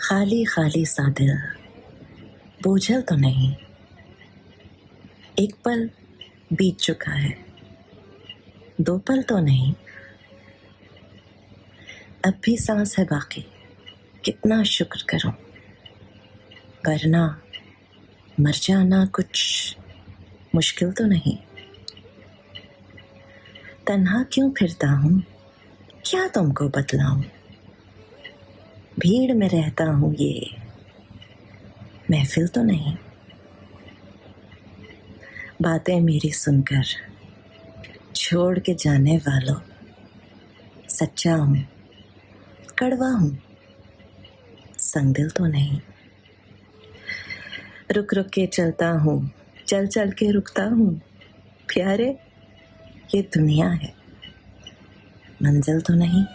खाली खाली सा दिल, बोझल तो नहीं। एक पल बीत चुका है, दो पल तो नहीं। अब भी सांस है बाकी, कितना शुक्र करूं, वरना मर जाना कुछ मुश्किल तो नहीं। तन्हा क्यों फिरता हूं, क्या तुमको बतलाऊं। भीड़ में रहता हूं, ये महफिल तो नहीं। बातें मेरी सुनकर छोड़ के जाने वालों, सच्चा हूं, कड़वा हूं, संग दिल तो नहीं। रुक रुक के चलता हूं, चल चल के रुकता हूं। प्यारे, ये दुनिया है, मंजिल तो नहीं।